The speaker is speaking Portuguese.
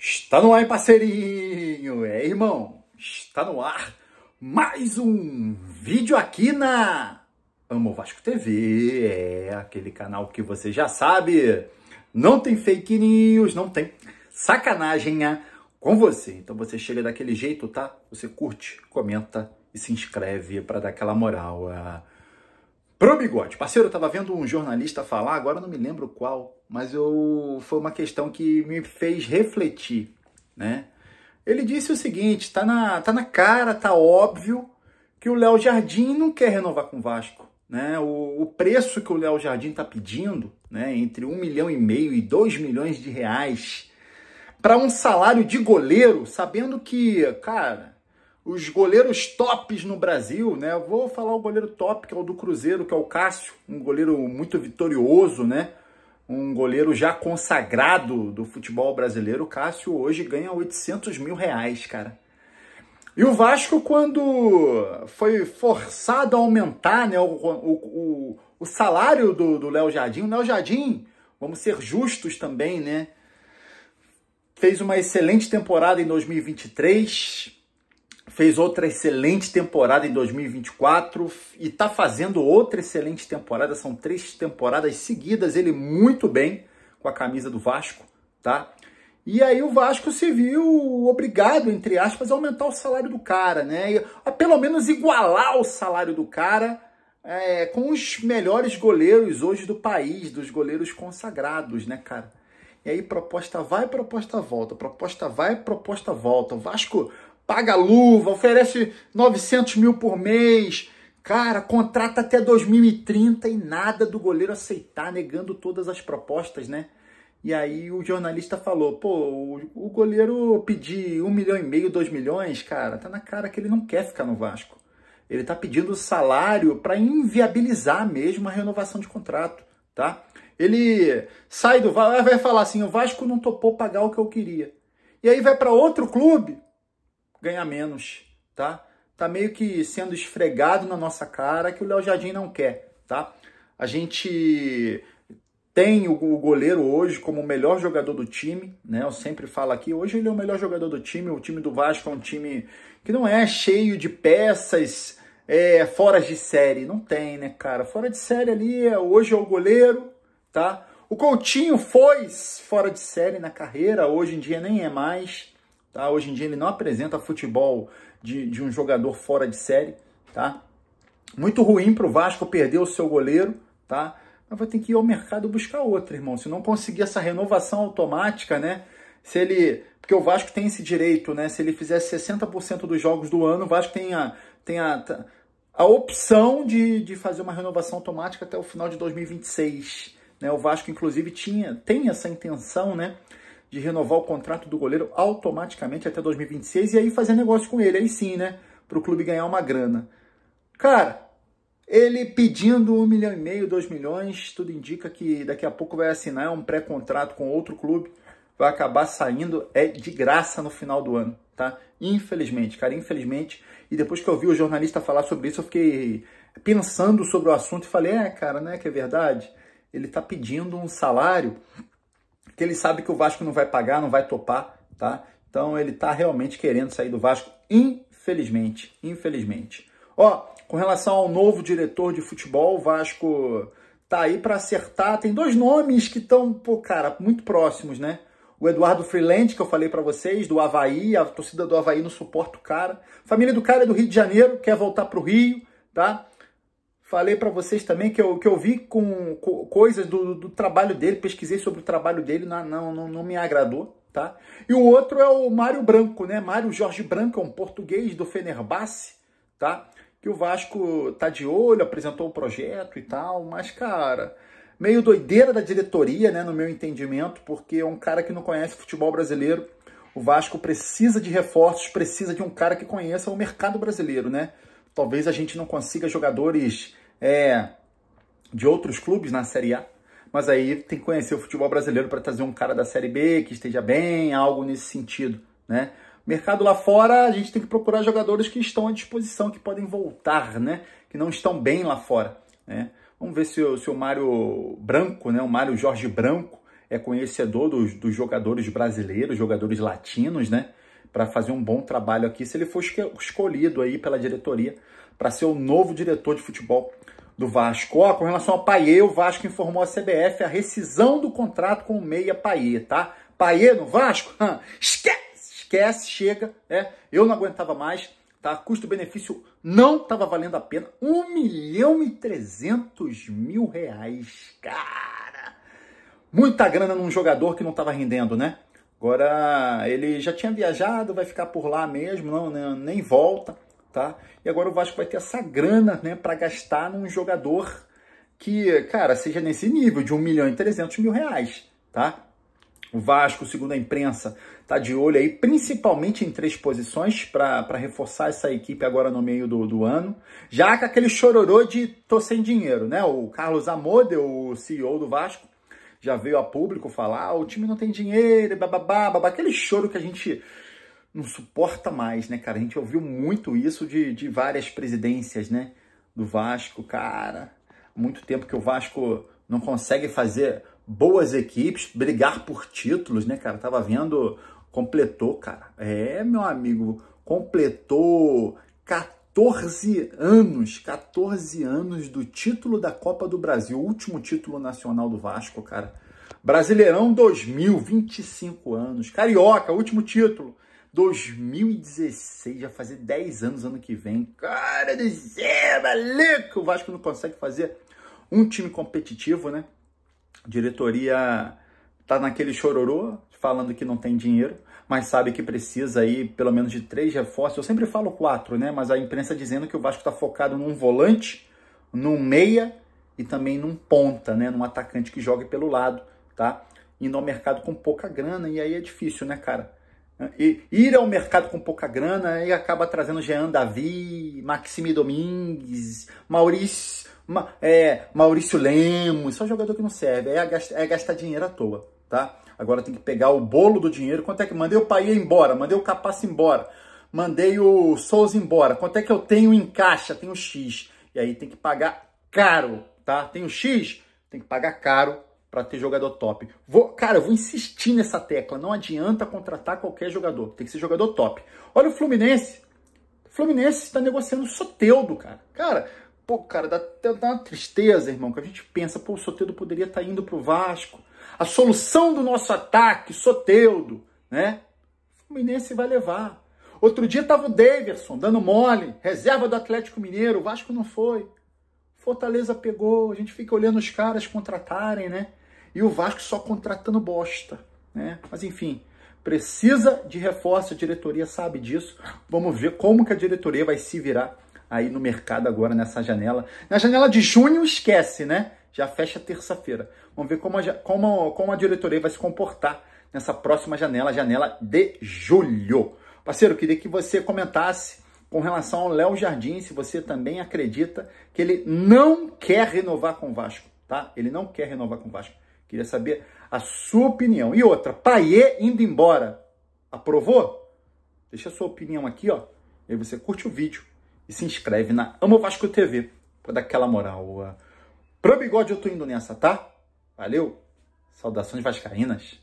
Está no ar, hein, parceirinho? É, irmão, está no ar mais um vídeo aqui na Amo Vasco TV. É aquele canal que você já sabe, não tem fake news, não tem sacanagem com você. Então você chega daquele jeito, tá? Você curte, comenta e se inscreve para dar aquela moral pro bigode. Parceiro, eu tava vendo um jornalista falar, agora eu não me lembro qual, mas foi uma questão que me fez refletir, né? Ele disse o seguinte, tá na cara, tá óbvio que o Léo Jardim não quer renovar com o Vasco, né? O preço que o Léo Jardim tá pedindo, né, entre 1,5 milhão e 2 milhões de reais para um salário de goleiro, sabendo que, cara, os goleiros tops no Brasil, né? Eu vou falar o goleiro top, que é o do Cruzeiro, que é o Cássio, um goleiro muito vitorioso, né? Um goleiro já consagrado do futebol brasileiro. O Cássio hoje ganha 800 mil reais, cara. E o Vasco, quando foi forçado a aumentar, né, o salário do Léo Jardim, o Léo Jardim, vamos ser justos também, né? Fez uma excelente temporada em 2023, fez outra excelente temporada em 2024 e tá fazendo outra excelente temporada. São 3 temporadas seguidas, ele muito bem com a camisa do Vasco, tá? E aí o Vasco se viu obrigado, entre aspas, a aumentar o salário do cara, né? E a pelo menos igualar o salário do cara com os melhores goleiros hoje do país, dos goleiros consagrados, né, cara? E aí proposta vai, proposta volta, proposta vai, proposta volta. O Vasco paga luva, oferece 900 mil por mês, cara, contrata até 2030 e nada do goleiro aceitar, negando todas as propostas, né? E aí o jornalista falou, pô, o goleiro pedir 1,5 milhão, 2 milhões, cara, tá na cara que ele não quer ficar no Vasco. Ele tá pedindo salário para inviabilizar mesmo a renovação de contrato, tá? Ele sai do Vasco, vai falar assim, o Vasco não topou pagar o que eu queria. E aí vai para outro clube, ganha menos, tá? Tá meio que sendo esfregado na nossa cara que o Léo Jardim não quer, tá? A gente tem o goleiro hoje como o melhor jogador do time, né? Eu sempre falo aqui, hoje ele é o melhor jogador do time. O time do Vasco é um time que não é cheio de peças fora de série. Não tem, né, cara? Fora de série ali, hoje é o goleiro, tá? O Coutinho foi fora de série na carreira, hoje em dia nem é mais, tá? Hoje em dia ele não apresenta futebol de um jogador fora de série, tá? Muito ruim para o Vasco perder o seu goleiro, tá? Mas vai ter que ir ao mercado buscar outro, irmão. Se não conseguir essa renovação automática, né? Porque o Vasco tem esse direito, né? Se ele fizer 60% dos jogos do ano, o Vasco tem a opção de fazer uma renovação automática até o final de 2026. Né? O Vasco, inclusive, tem essa intenção, né, de renovar o contrato do goleiro automaticamente até 2026 e aí fazer negócio com ele. Aí sim, né? Para o clube ganhar uma grana. Cara, ele pedindo 1,5 milhão, 2 milhões, tudo indica que daqui a pouco vai assinar um pré-contrato com outro clube, vai acabar saindo de graça no final do ano, tá? Infelizmente, cara, infelizmente. E depois que eu vi o jornalista falar sobre isso, eu fiquei pensando sobre o assunto e falei, cara, né, que é verdade? Ele tá pedindo um salário que ele sabe que o Vasco não vai pagar, não vai topar, tá? Então ele tá realmente querendo sair do Vasco, infelizmente, infelizmente. Ó, com relação ao novo diretor de futebol, o Vasco tá aí para acertar. Tem 2 nomes que estão, pô, cara, muito próximos, né? O Eduardo Freeland, que eu falei para vocês, do Avaí, a torcida do Avaí não suporta o cara. A família do cara é do Rio de Janeiro, quer voltar pro Rio, tá? Falei para vocês também que eu vi com coisas do trabalho dele, pesquisei sobre o trabalho dele, não me agradou, tá? E o outro é o Mário Branco, né? Mário Jorge Branco, é um português do Fenerbahçe, tá? Que o Vasco tá de olho, apresentou o projeto e tal, mas, cara, meio doideira da diretoria, né, no meu entendimento, porque é um cara que não conhece futebol brasileiro. O Vasco precisa de reforços, precisa de um cara que conheça o mercado brasileiro, né? Talvez a gente não consiga jogadores de outros clubes na Série A, mas aí tem que conhecer o futebol brasileiro para trazer um cara da Série B que esteja bem, algo nesse sentido, né? Mercado lá fora, a gente tem que procurar jogadores que estão à disposição, que podem voltar, né? Que não estão bem lá fora, né? Vamos ver se o Mário Branco, né? O Mário Jorge Branco é conhecedor dos jogadores brasileiros, jogadores latinos, né? Para fazer um bom trabalho aqui, se ele for escolhido aí pela diretoria para ser o novo diretor de futebol do Vasco. Ó, com relação a Payet, o Vasco informou a CBF a rescisão do contrato com o meia Payet, tá? Payet no Vasco? Esquece, chega. Eu não aguentava mais, tá? Custo-benefício não estava valendo a pena. 1.300.000 reais, cara. Muita grana num jogador que não estava rendendo, né? Agora, ele já tinha viajado, vai ficar por lá mesmo, não, nem volta, tá? E agora o Vasco vai ter essa grana, né, para gastar num jogador que, cara, seja nesse nível de 1.300.000 reais, tá? O Vasco, segundo a imprensa, tá de olho aí, principalmente em 3 posições, para reforçar essa equipe agora no meio do ano. Já com aquele chororô de tô sem dinheiro, né? O Carlos Amode, o CEO do Vasco, já veio a público falar, o time não tem dinheiro, bababá, aquele choro que a gente não suporta mais, né, cara? A gente ouviu muito isso de várias presidências, né, do Vasco, cara. Há muito tempo que o Vasco não consegue fazer boas equipes, brigar por títulos, né, cara? Tava vendo, completou, cara. Meu amigo, completou 14 anos do título da Copa do Brasil, o último título nacional do Vasco, cara. Brasileirão 2000, 25 anos. Carioca, último título. 2016, já fazer 10 anos ano que vem. Cara do céu, maluco! O Vasco não consegue fazer um time competitivo, né? A diretoria tá naquele chororô, falando que não tem dinheiro, mas sabe que precisa aí pelo menos de 3 reforços. Eu sempre falo 4, né? Mas a imprensa dizendo que o Vasco tá focado num volante, num meia e também num ponta, né? Num atacante que jogue pelo lado, tá? Indo ao mercado com pouca grana, e aí é difícil, né, cara? E ir ao mercado com pouca grana e acaba trazendo Jean Davi, Maxime Domingues, Maurício Lemos, só jogador que não serve, é gastar dinheiro à toa, tá? Agora tem que pegar o bolo do dinheiro. Quanto é que mandei o Payet embora, mandei o Capasso embora, mandei o Souza embora, quanto é que eu tenho em caixa? Tenho X, e aí tem que pagar caro, tá? Tenho X, tem que pagar caro para ter jogador top. Cara, eu vou insistir nessa tecla. Não adianta contratar qualquer jogador. Tem que ser jogador top. Olha o Fluminense. O Fluminense está negociando o Soteldo, cara. Cara, dá uma tristeza, irmão, que a gente pensa, pô, o Soteldo poderia estar indo pro Vasco. A solução do nosso ataque, Soteldo, né? O Fluminense vai levar. Outro dia tava o Daverson dando mole, reserva do Atlético Mineiro. O Vasco não foi. Fortaleza pegou. A gente fica olhando os caras contratarem, né? E o Vasco só contratando bosta, né? Mas enfim, precisa de reforço, a diretoria sabe disso. Vamos ver como que a diretoria vai se virar aí no mercado agora nessa janela. Na janela de junho, esquece, né? Já fecha terça-feira. Vamos ver como a diretoria vai se comportar nessa próxima janela, a janela de julho. Parceiro, eu queria que você comentasse com relação ao Léo Jardim, se você também acredita que ele não quer renovar com o Vasco, tá? Ele não quer renovar com o Vasco. Queria saber a sua opinião. E outra, Payet indo embora. Aprovou? Deixa a sua opinião aqui, ó. E aí você curte o vídeo e se inscreve na Amo Vasco TV para dar aquela moral. Pro bigode eu tô indo nessa, tá? Valeu. Saudações vascaínas.